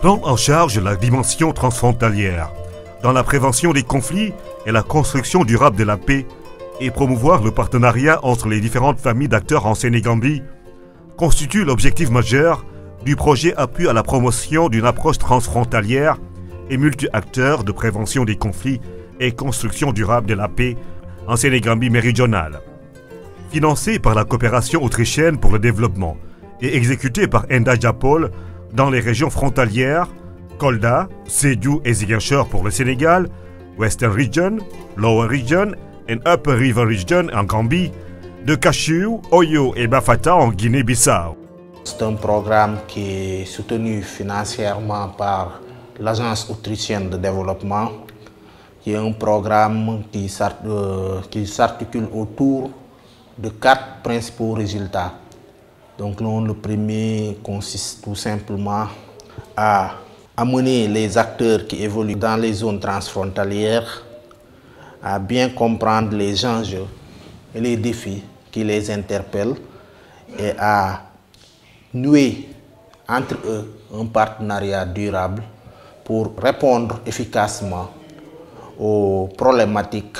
Prendre en charge la dimension transfrontalière dans la prévention des conflits et la construction durable de la paix et promouvoir le partenariat entre les différentes familles d'acteurs en Sénégambie constitue l'objectif majeur du projet appui à la promotion d'une approche transfrontalière et multi-acteurs de prévention des conflits et construction durable de la paix en Sénégambie méridionale. Financé par la coopération autrichienne pour le développement et exécuté par Endajapol dans les régions frontalières, Kolda, Sédhiou et Ziguinchor pour le Sénégal, Western Region, Lower Region et Upper River Region en Gambie, de Kashiou, Oyo et Bafata en Guinée-Bissau. C'est un programme qui est soutenu financièrement par l'Agence autrichienne de développement, qui est un programme qui s'articule autour de 4 principaux résultats. Donc le premier consiste tout simplement à amener les acteurs qui évoluent dans les zones transfrontalières à bien comprendre les enjeux et les défis qui les interpellent et à nouer entre eux un partenariat durable pour répondre efficacement aux problématiques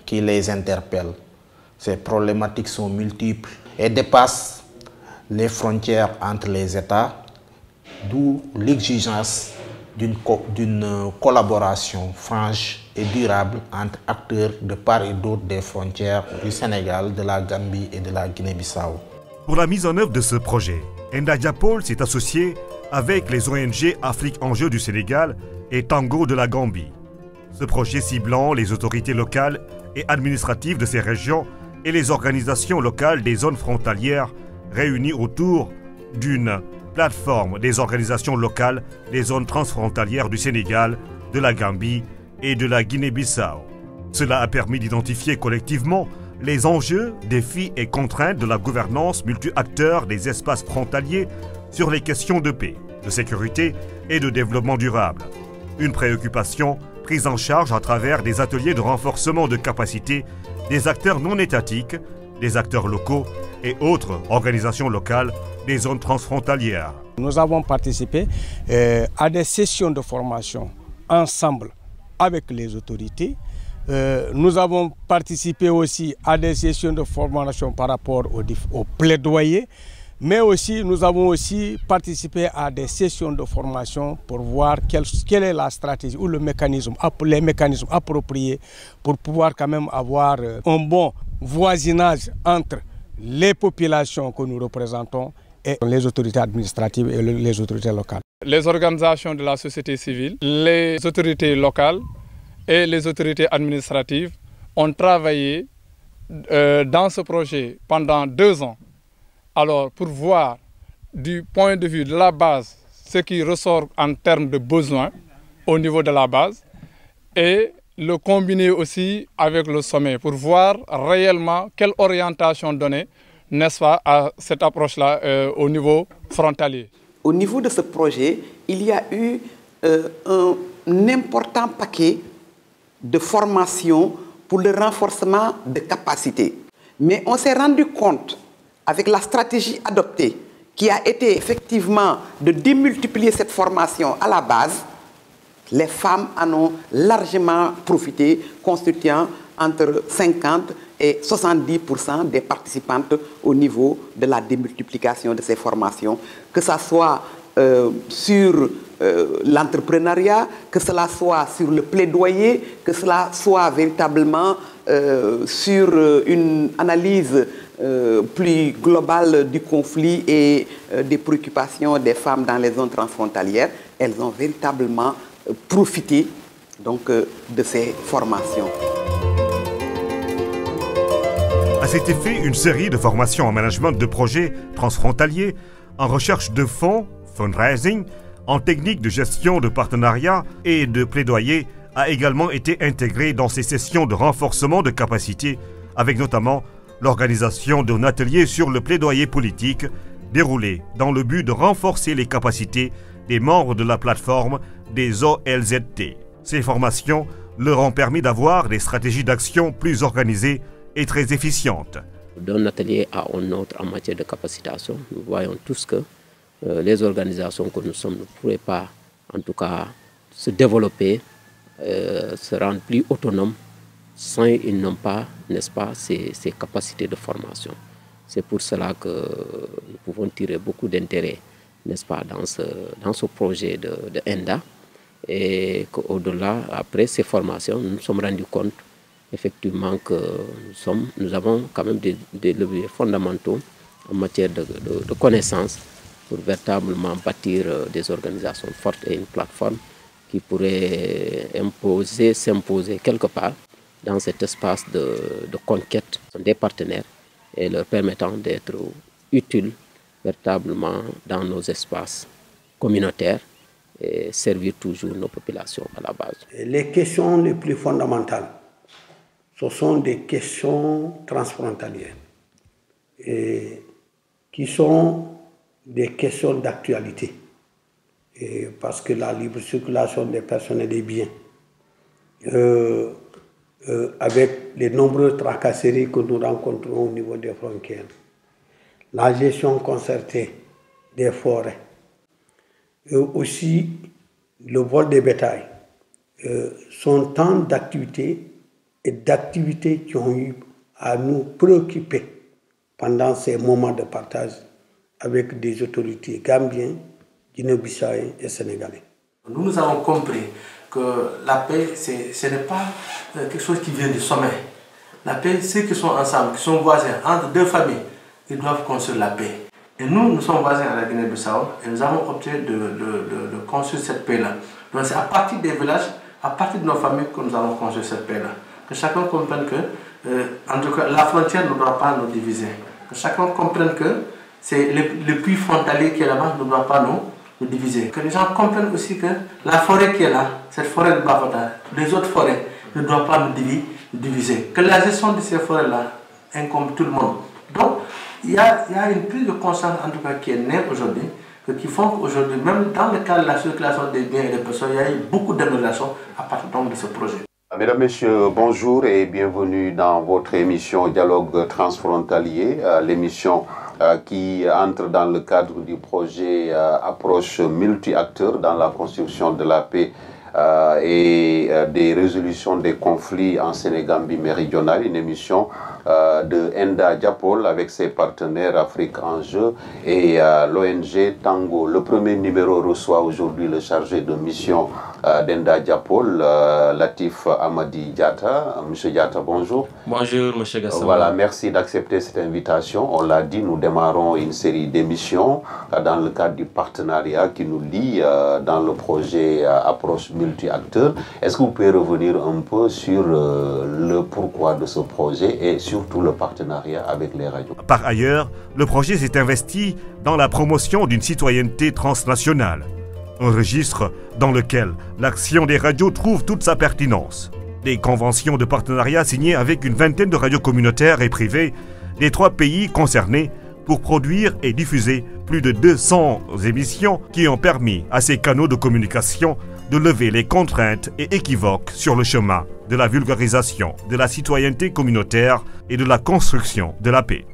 qui les interpellent. Ces problématiques sont multiples et dépassent les frontières entre les États, d'où l'exigence d'une collaboration franche et durable entre acteurs de part et d'autre des frontières du Sénégal, de la Gambie et de la Guinée-Bissau. Pour la mise en œuvre de ce projet, Endajapol s'est associé avec les ONG Afrique Enjeu du Sénégal et Tango de la Gambie. Ce projet ciblant les autorités locales et administratives de ces régions et les organisations locales des zones frontalières réunies autour d'une plateforme des organisations locales des zones transfrontalières du Sénégal, de la Gambie et de la Guinée-Bissau. Cela a permis d'identifier collectivement les enjeux, défis et contraintes de la gouvernance multi-acteurs des espaces frontaliers sur les questions de paix, de sécurité et de développement durable. Une préoccupation prise en charge à travers des ateliers de renforcement de capacité des acteurs non étatiques, des acteurs locaux et autres organisations locales des zones transfrontalières. Nous avons participé à des sessions de formation ensemble avec les autorités. Nous avons participé aussi à des sessions de formation par rapport au plaidoyer, mais aussi nous avons aussi participé à des sessions de formation pour voir quelle est la stratégie ou les mécanismes appropriés pour pouvoir quand même avoir un bon voisinage entre les populations que nous représentons et les autorités administratives et les autorités locales. Les organisations de la société civile, les autorités locales et les autorités administratives ont travaillé dans ce projet pendant 2 ans. Alors, pour voir du point de vue de la base ce qui ressort en termes de besoins au niveau de la base et le combiner aussi avec le sommet pour voir réellement quelle orientation donner, n'est-ce pas, à cette approche-là au niveau frontalier. Au niveau de ce projet, il y a eu un important paquet de formation pour le renforcement de capacités. Mais on s'est rendu compte, avec la stratégie adoptée, qui a été effectivement de démultiplier cette formation à la base, les femmes en ont largement profité, constituant entre 50 et 70% des participantes au niveau de la démultiplication de ces formations, que ce soit sur l'entrepreneuriat, que cela soit sur le plaidoyer, que cela soit véritablement sur une analyse plus globale du conflit et des préoccupations des femmes dans les zones transfrontalières. Elles ont véritablement profité donc, de ces formations. À cet effet, une série de formations en management de projets transfrontaliers, en recherche de fonds, fundraising, en technique de gestion de partenariat et de plaidoyer a également été intégrée dans ces sessions de renforcement de capacité, avec notamment l'organisation d'un atelier sur le plaidoyer politique déroulé dans le but de renforcer les capacités des membres de la plateforme des OLZT. Ces formations leur ont permis d'avoir des stratégies d'action plus organisées et très efficientes. D'un atelier à un autre en matière de capacitation, nous voyons tous que les organisations que nous sommes ne pourraient pas en tout cas, se développer, se rendre plus autonomes, sans ils n'ont pas, n'est-ce pas, ces capacités de formation. C'est pour cela que nous pouvons tirer beaucoup d'intérêt, n'est-ce pas, dans ce projet de ENDA. Et qu'au-delà, après ces formations, nous nous sommes rendus compte effectivement que nous avons quand même des leviers fondamentaux en matière de connaissances pour véritablement bâtir des organisations fortes et une plateforme qui pourrait s'imposer quelque part dans cet espace de conquête des partenaires et leur permettant d'être utiles véritablement dans nos espaces communautaires et servir toujours nos populations à la base. Les questions les plus fondamentales, ce sont des questions transfrontalières et qui sont des questions d'actualité. Parce que la libre circulation des personnes et des biens, avec les nombreuses tracasseries que nous rencontrons au niveau des frontières, la gestion concertée des forêts, et aussi le vol des bétails, sont tant d'activités et d'activités qui ont eu à nous préoccuper pendant ces moments de partage avec des autorités gambiennes, guinéo-bissauiennes et sénégalais. Nous avons compris que la paix, ce n'est pas quelque chose qui vient du sommet. La paix, ceux qui sont ensemble, qui sont voisins, entre deux familles, ils doivent construire la paix. Et nous sommes voisins à la Guinée-Bissau et nous avons opté de construire cette paix-là. Donc c'est à partir des villages, à partir de nos familles que nous allons construire cette paix-là. Que chacun comprenne que, en tout cas, la frontière ne doit pas nous diviser. Que chacun comprenne que c'est le puits frontalier qui est là-bas ne doit pas nous diviser. Que les gens comprennent aussi que la forêt qui est là, cette forêt de Bafata, les autres forêts ne doivent pas nous diviser. Que la gestion de ces forêts-là incombe tout le monde. Donc, il y a une prise de conscience en tout cas qui est née aujourd'hui, qui font qu'aujourd'hui, même dans le cadre de la circulation des biens et des personnes, il y a eu beaucoup d'améliorations à partir donc de ce projet. Mesdames, Messieurs, bonjour et bienvenue dans votre émission Dialogue transfrontalier, l'émission qui entre dans le cadre du projet Approche multi-acteurs dans la construction de la paix et des résolutions des conflits en Sénégambie méridionale, une émission de ENDA Diapol avec ses partenaires Afrique en jeu et l'ONG Tango. Le premier numéro reçoit aujourd'hui le chargé de mission d'ENDA Diapol, Latif Amadi Diatta. Monsieur Diatta, bonjour. Bonjour, monsieur Gassama. Voilà, merci d'accepter cette invitation. On l'a dit, nous démarrons une série d'émissions dans le cadre du partenariat qui nous lie dans le projet Approche multi-acteurs. Est-ce que vous pouvez revenir un peu sur le pourquoi de ce projet et surtout le partenariat avec les radios? Par ailleurs, le projet s'est investi dans la promotion d'une citoyenneté transnationale, un registre dans lequel l'action des radios trouve toute sa pertinence. Des conventions de partenariat signées avec une vingtaine de radios communautaires et privées des 3 pays concernés pour produire et diffuser plus de 200 émissions qui ont permis à ces canaux de communication de lever les contraintes et équivoques sur le chemin de la vulgarisation de la citoyenneté communautaire et de la construction de la paix.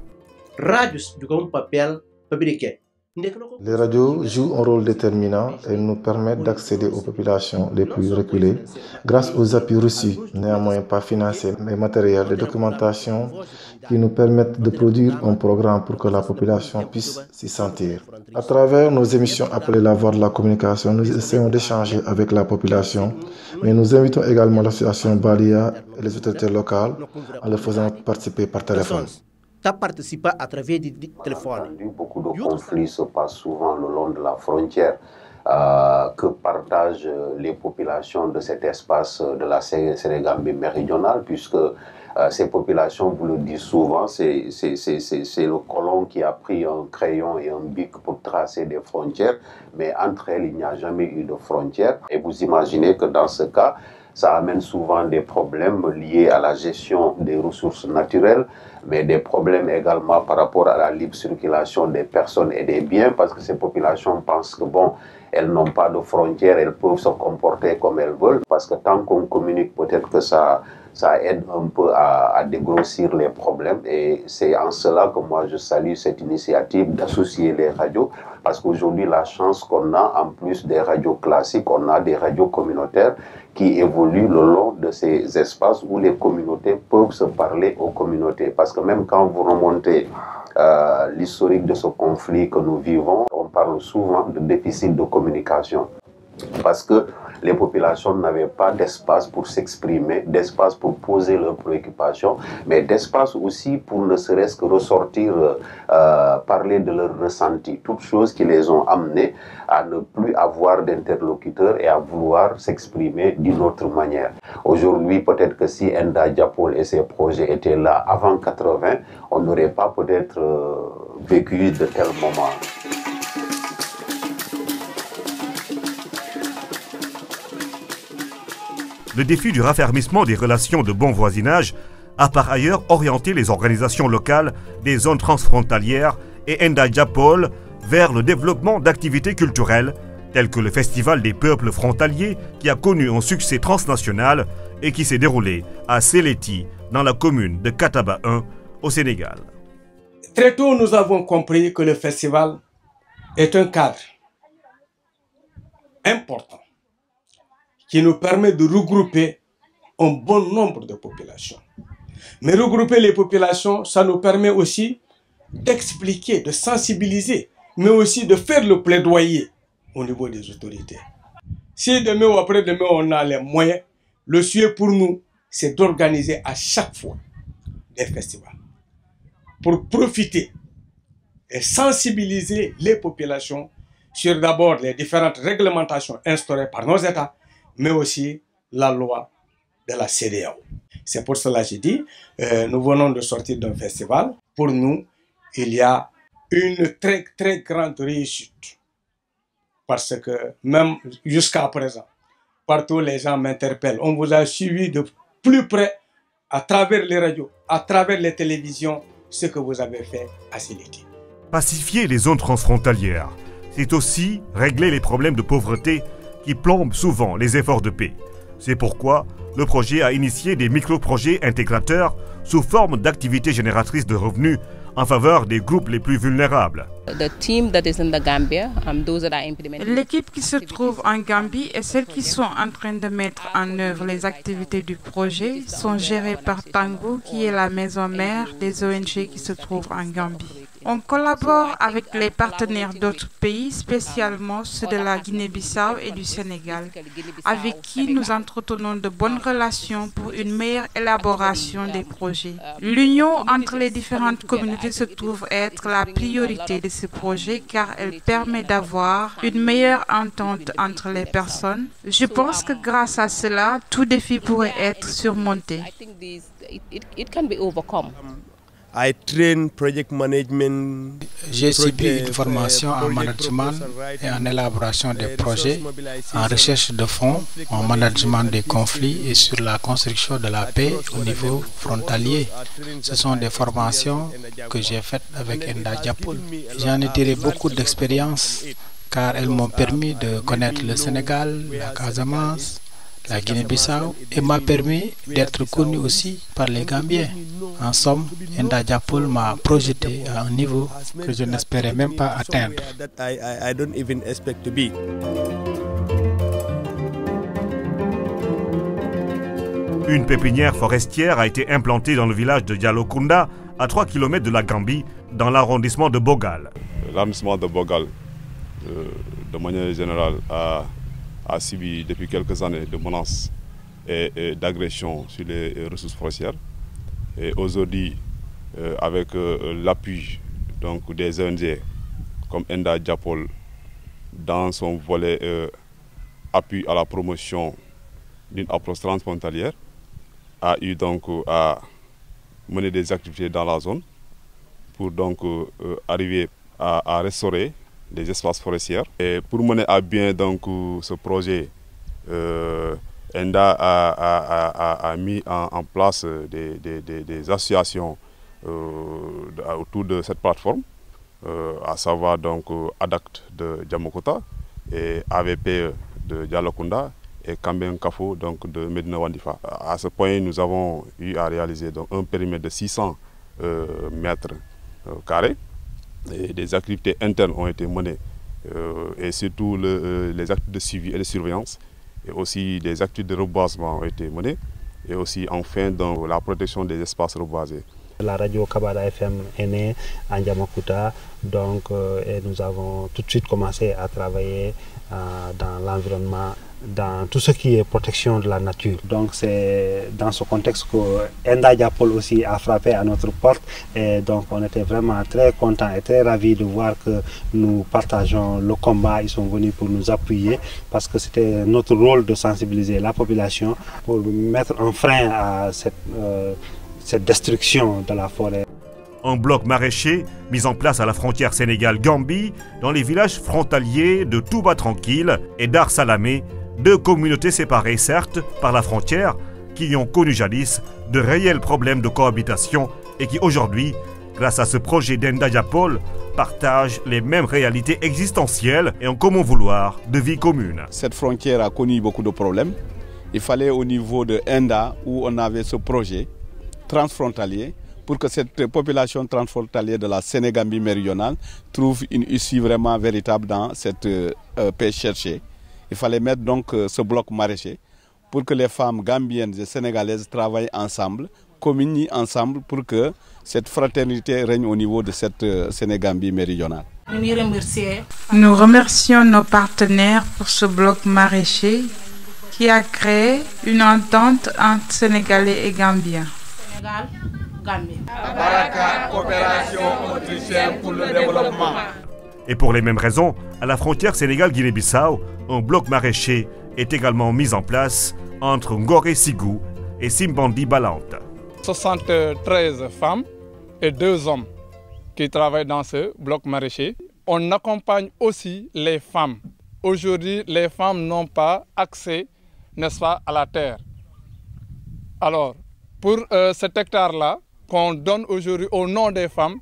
Les radios jouent un rôle déterminant et nous permettent d'accéder aux populations les plus reculées grâce aux appuis reçus, néanmoins pas financiers, mais matériels de documentation qui nous permettent de produire un programme pour que la population puisse s'y sentir. À travers nos émissions appelées La Voix de la communication, nous essayons d'échanger avec la population, mais nous invitons également l'association Balia et les autorités locales en les faisant participer par téléphone. Participer à travers des téléphones. Beaucoup de conflits se passent souvent le long de la frontière. Que partagent les populations de cet espace de la Sénégambie méridionale, puisque ces populations, vous le dites souvent, c'est le colon qui a pris un crayon et un bic pour tracer des frontières, mais entre elles, il n'y a jamais eu de frontières. Et vous imaginez que dans ce cas, ça amène souvent des problèmes liés à la gestion des ressources naturelles, mais des problèmes également par rapport à la libre circulation des personnes et des biens, parce que ces populations pensent que bon, elles n'ont pas de frontières, elles peuvent se comporter comme elles veulent, parce que tant qu'on communique, peut-être que ça ça aide un peu à dégrossir les problèmes. Et c'est en cela que moi je salue cette initiative d'associer les radios, parce qu'aujourd'hui la chance qu'on a, en plus des radios classiques, on a des radios communautaires qui évoluent le long de ces espaces où les communautés peuvent se parler aux communautés. Parce que même quand vous remontez l'historique de ce conflit que nous vivons, on parle souvent de déficit de communication. Parce que les populations n'avaient pas d'espace pour s'exprimer, d'espace pour poser leurs préoccupations, mais d'espace aussi pour ne serait-ce que ressortir, parler de leurs ressentis, toutes choses qui les ont amenés à ne plus avoir d'interlocuteurs et à vouloir s'exprimer d'une autre manière. Aujourd'hui, peut-être que si Enda Diapol et ses projets étaient là avant 80, on n'aurait pas peut-être vécu de tels moments. Le défi du raffermissement des relations de bon voisinage a par ailleurs orienté les organisations locales des zones transfrontalières et Enda Diapol vers le développement d'activités culturelles telles que le Festival des peuples frontaliers qui a connu un succès transnational et qui s'est déroulé à Séléti dans la commune de Kataba 1 au Sénégal. Très tôt, nous avons compris que le festival est un cadre important qui nous permet de regrouper un bon nombre de populations. Mais regrouper les populations, ça nous permet aussi d'expliquer, de sensibiliser, mais aussi de faire le plaidoyer au niveau des autorités. Si demain ou après-demain on a les moyens, le souhait pour nous, c'est d'organiser à chaque fois des festivals pour profiter et sensibiliser les populations sur d'abord les différentes réglementations instaurées par nos États, mais aussi la loi de la CEDEAO. C'est pour cela que j'ai dit, nous venons de sortir d'un festival. Pour nous, il y a une très très grande réussite. Parce que même jusqu'à présent, partout les gens m'interpellent. On vous a suivi de plus près à travers les radios, à travers les télévisions, ce que vous avez fait à Séléti. Pacifier les zones transfrontalières, c'est aussi régler les problèmes de pauvreté qui plombent souvent les efforts de paix. C'est pourquoi le projet a initié des micro-projets intégrateurs sous forme d'activités génératrices de revenus en faveur des groupes les plus vulnérables. L'équipe qui se trouve en Gambie et celles qui sont en train de mettre en œuvre les activités du projet sont gérées par Tango, qui est la maison mère des ONG qui se trouvent en Gambie. On collabore avec les partenaires d'autres pays, spécialement ceux de la Guinée-Bissau et du Sénégal, avec qui nous entretenons de bonnes relations pour une meilleure élaboration des projets. L'union entre les différentes communautés se trouve être la priorité de ce projet car elle permet d'avoir une meilleure entente entre les personnes. Je pense que grâce à cela, tout défi pourrait être surmonté. J'ai suivi une formation en management et en élaboration des projets, en recherche de fonds, en management des conflits et sur la construction de la paix au niveau frontalier. Ce sont des formations que j'ai faites avec Enda Diapol. J'en ai tiré beaucoup d'expérience car elles m'ont permis de connaître le Sénégal, la Casamance, la Guinée-Bissau et m'a permis d'être connu aussi par les Gambiens. En somme, Enda Diapol m'a projeté à un niveau que je n'espérais même pas atteindre. Une pépinière forestière a été implantée dans le village de Dialokunda, à 3 km de la Gambie, dans l'arrondissement de Bogal. L'arrondissement de Bogal, de manière générale, a subi depuis quelques années de menaces et d'agressions sur les ressources forestières. Et aujourd'hui, avec l'appui des ONG comme Enda Diapol, dans son volet appui à la promotion d'une approche transfrontalière, a eu donc à mener des activités dans la zone pour arriver à restaurer des espaces forestiers. Et pour mener à bien ce projet, Enda a mis en place des associations autour de cette plateforme, à savoir ADACT de Djamokota et AVP de Dialokunda et Kamben Kafo donc de Medina Wandifa. À ce point, nous avons eu à réaliser donc, un périmètre de 600 mètres carrés. Et des activités internes ont été menées et surtout les actes de suivi et de surveillance. Et aussi des activités de reboisement ont été menées. Et aussi enfin dans la protection des espaces reboisés. La radio Kabada FM est née à Ndiamakuta, donc et nous avons tout de suite commencé à travailler dans l'environnement, dans tout ce qui est protection de la nature. Donc c'est dans ce contexte que Enda Diapol aussi a frappé à notre porte et donc on était vraiment très contents et très ravis de voir que nous partageons le combat. Ils sont venus pour nous appuyer parce que c'était notre rôle de sensibiliser la population pour mettre un frein à cette destruction de la forêt. Un bloc maraîcher mis en place à la frontière Sénégal-Gambie dans les villages frontaliers de Touba Tranquille et Dar Salamé, deux communautés séparées certes par la frontière qui ont connu jadis de réels problèmes de cohabitation et qui aujourd'hui, grâce à ce projet d'Enda Diapol, partagent les mêmes réalités existentielles et un commun vouloir de vie commune. Cette frontière a connu beaucoup de problèmes. Il fallait au niveau de Enda où on avait ce projet transfrontalier pour que cette population transfrontalière de la Sénégambie méridionale trouve une issue vraiment véritable dans cette paix cherchée. Il fallait mettre donc ce bloc maraîcher pour que les femmes gambiennes et sénégalaises travaillent ensemble, communient ensemble pour que cette fraternité règne au niveau de cette Sénégambie méridionale. Nous remercions nos partenaires pour ce bloc maraîcher qui a créé une entente entre Sénégalais et Gambiens. Baraka, coopération autrichienne pour le développement. Et pour les mêmes raisons, à la frontière Sénégal-Guinée-Bissau, un bloc maraîcher est également mis en place entre Ngoré Sigou et Simbandi Balante. 73 femmes et 2 hommes qui travaillent dans ce bloc maraîcher. On accompagne aussi les femmes. Aujourd'hui, les femmes n'ont pas accès, n'est-ce pas, à la terre. Alors, pour cet hectare-là, qu'on donne aujourd'hui au nom des femmes,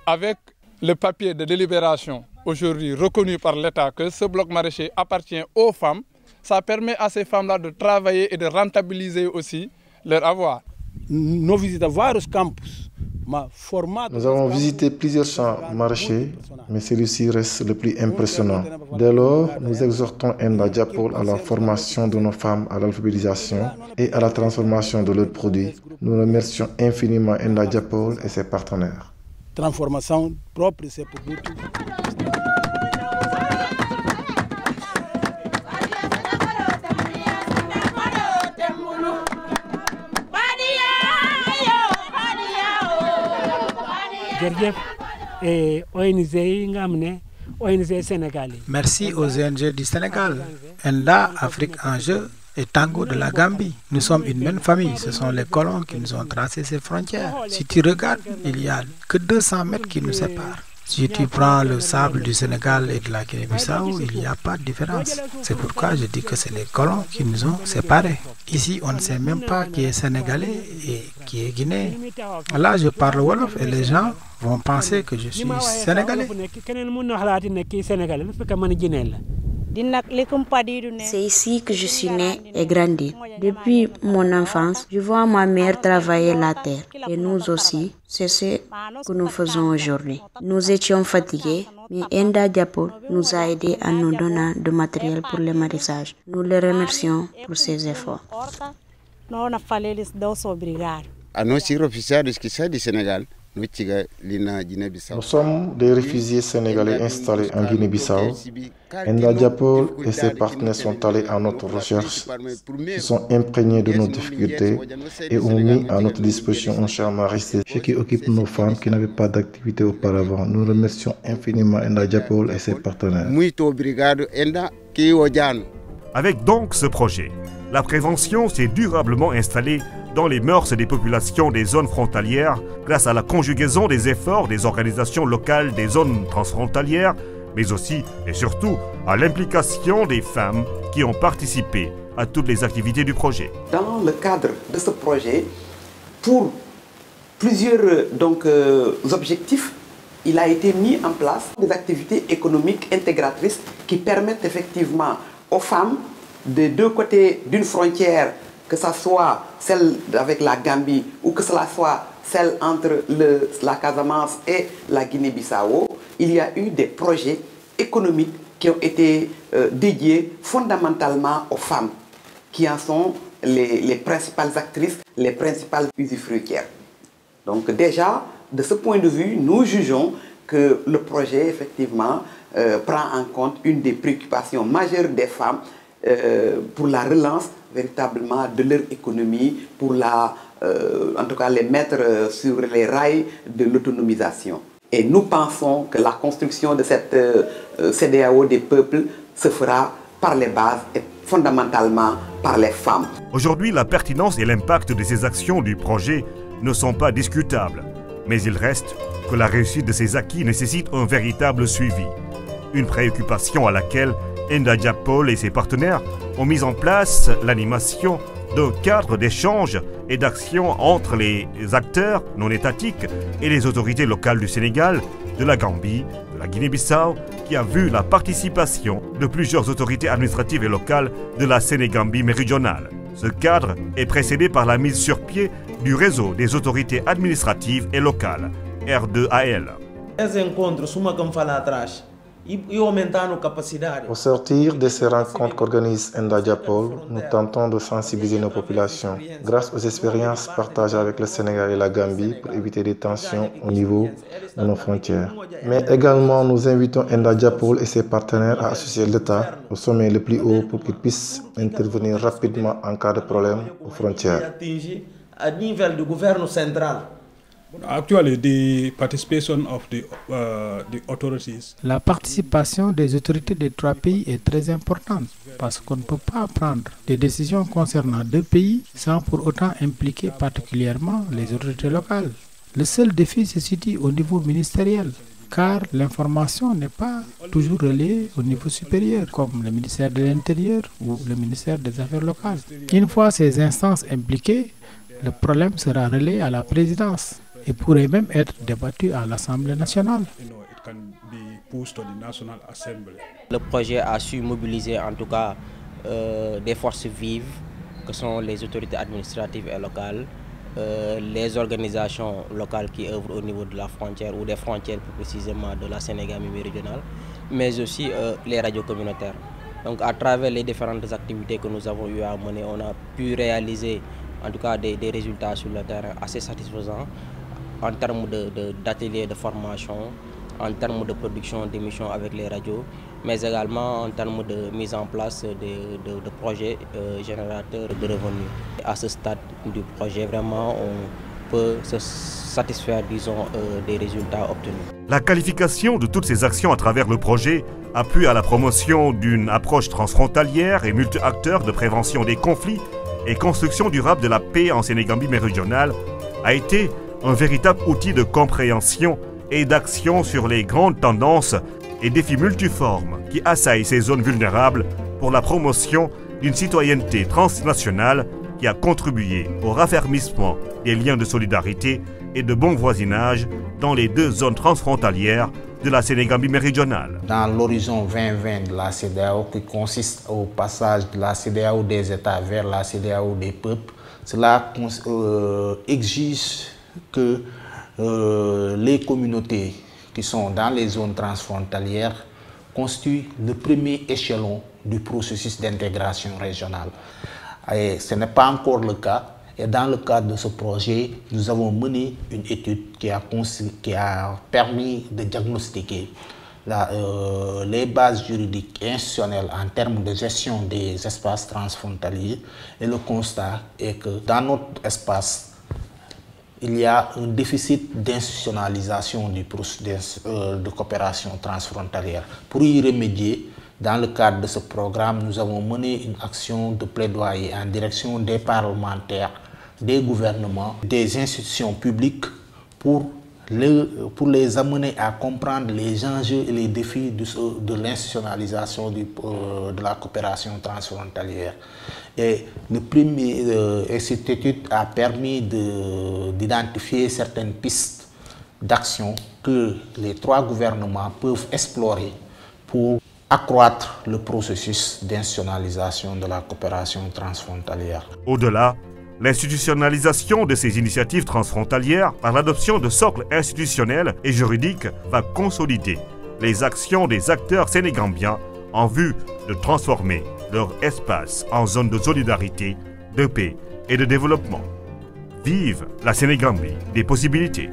avec le papier de délibération aujourd'hui reconnu par l'État que ce bloc maraîcher appartient aux femmes, ça permet à ces femmes-là de travailler et de rentabiliser aussi leur avoir. Nous visitons varios campus. Nous avons visité plusieurs champs maraîchers, mais celui-ci reste le plus impressionnant. Dès lors, nous exhortons Enda Diapol à la formation de nos femmes, à l'alphabétisation et à la transformation de leurs produits. Nous remercions infiniment Enda Diapol et ses partenaires. Transformation propre, c'est pour nous tous. Merci aux ONG du Sénégal, Enda, Afrique en jeu et Tango de la Gambie. Nous sommes une même famille, ce sont les colons qui nous ont tracé ces frontières. Si tu regardes, il n'y a que 200 mètres qui nous séparent. Si tu prends le sable du Sénégal et de la Guinée-Bissau, il n'y a pas de différence. C'est pourquoi je dis que c'est les colons qui nous ont séparés. Ici, on ne sait même pas qui est sénégalais et qui est guinéen. Là, je parle wolof et les gens vont penser que je suis sénégalais. C'est ici que je suis née et grandi. Depuis mon enfance, je vois ma mère travailler la terre. Et nous aussi, c'est ce que nous faisons aujourd'hui. Nous étions fatigués, mais Enda Diapol nous a aidés en nous donnant du matériel pour le maraîchage. Nous les remercions pour ses efforts. À nos officiels du Sénégal, nous sommes des réfugiés sénégalais installés en Guinée-Bissau. Enda Diapol et ses partenaires sont allés à notre recherche, ils sont imprégnés de nos difficultés et ont mis à notre disposition un champ maraîcher qui occupe nos femmes qui n'avaient pas d'activité auparavant. Nous remercions infiniment Enda Diapol et ses partenaires. Avec donc ce projet, la prévention s'est durablement installée dans les mœurs des populations des zones frontalières grâce à la conjugaison des efforts des organisations locales des zones transfrontalières, mais aussi et surtout à l'implication des femmes qui ont participé à toutes les activités du projet. Dans le cadre de ce projet, pour plusieurs objectifs, il a été mis en place des activités économiques intégratrices qui permettent effectivement aux femmes des deux côtés d'une frontière, que ce soit celle avec la Gambie ou que cela soit celle entre la Casamance et la Guinée-Bissau, il y a eu des projets économiques qui ont été dédiés fondamentalement aux femmes, qui en sont les principales actrices, les principales usufruitières. Donc déjà, de ce point de vue, nous jugeons que le projet, effectivement, prend en compte une des préoccupations majeures des femmes pour la relance véritablement de leur économie, pour en tout cas les mettre sur les rails de l'autonomisation. Et nous pensons que la construction de cette CEDEAO des peuples se fera par les bases et fondamentalement par les femmes. Aujourd'hui, la pertinence et l'impact de ces actions du projet ne sont pas discutables, mais il reste que la réussite de ces acquis nécessite un véritable suivi. Une préoccupation à laquelle Enda Diapol et ses partenaires ont mis en place l'animation d'un cadre d'échange et d'action entre les acteurs non étatiques et les autorités locales du Sénégal, de la Gambie, de la Guinée-Bissau, qui a vu la participation de plusieurs autorités administratives et locales de la Sénégambie méridionale. Ce cadre est précédé par la mise sur pied du réseau des autorités administratives et locales, R2AL. Au sortir de ces rencontres qu'organise Enda Diapol, nous tentons de sensibiliser nos populations grâce aux expériences partagées avec le Sénégal et la Gambie pour éviter des tensions au niveau de nos frontières. Mais également, nous invitons Enda Diapol et ses partenaires à associer l'État au sommet le plus haut pour qu'ils puissent intervenir rapidement en cas de problème aux frontières. À niveau du gouvernement central. La participation des autorités des trois pays est très importante parce qu'on ne peut pas prendre des décisions concernant deux pays sans pour autant impliquer particulièrement les autorités locales. Le seul défi se situe au niveau ministériel, car l'information n'est pas toujours relayée au niveau supérieur, comme le ministère de l'Intérieur ou le ministère des Affaires locales. Une fois ces instances impliquées, le problème sera relayé à la présidence et pourrait même être débattu à l'Assemblée nationale. Le projet a su mobiliser en tout cas des forces vives que sont les autorités administratives et locales, les organisations locales qui œuvrent au niveau de la frontière ou des frontières plus précisément de la Sénégambie méridionale, mais aussi les radios communautaires. Donc à travers les différentes activités que nous avons eu à mener, on a pu réaliser en tout cas des résultats sur le terrain assez satisfaisants en termes d'ateliers de formation, en termes de production d'émissions avec les radios, mais également en termes de mise en place de projets générateurs de revenus. À ce stade du projet, vraiment, on peut se satisfaire, disons, des résultats obtenus. La qualification de toutes ces actions à travers le projet appuie à la promotion d'une approche transfrontalière et multi-acteurs de prévention des conflits et construction durable de la paix en Sénégambie méridionale a été un véritable outil de compréhension et d'action sur les grandes tendances et défis multiformes qui assaillent ces zones vulnérables pour la promotion d'une citoyenneté transnationale qui a contribué au raffermissement des liens de solidarité et de bon voisinage dans les deux zones transfrontalières de la Sénégambie méridionale. Dans l'horizon 2020 de la CEDEAO, qui consiste au passage de la CEDEAO des États vers la CEDEAO des peuples, cela exige que les communautés qui sont dans les zones transfrontalières constituent le premier échelon du processus d'intégration régionale. Et ce n'est pas encore le cas. Et dans le cadre de ce projet, nous avons mené une étude qui a permis de diagnostiquer les bases juridiques et institutionnelles en termes de gestion des espaces transfrontaliers. Et le constat est que dans notre espace, il y a un déficit d'institutionnalisation du processus de coopération transfrontalière. Pour y remédier, dans le cadre de ce programme, nous avons mené une action de plaidoyer en direction des parlementaires, des gouvernements, des institutions publiques pour les amener à comprendre les enjeux et les défis de l'institutionnalisation de la coopération transfrontalière. Et cette étude a permis d'identifier certaines pistes d'action que les trois gouvernements peuvent explorer pour accroître le processus d'institutionnalisation de la coopération transfrontalière. Au-delà, l'institutionnalisation de ces initiatives transfrontalières par l'adoption de socles institutionnels et juridiques va consolider les actions des acteurs sénégambiens en vue de transformer leur espace en zone de solidarité, de paix et de développement. Vive la Sénégambie des possibilités!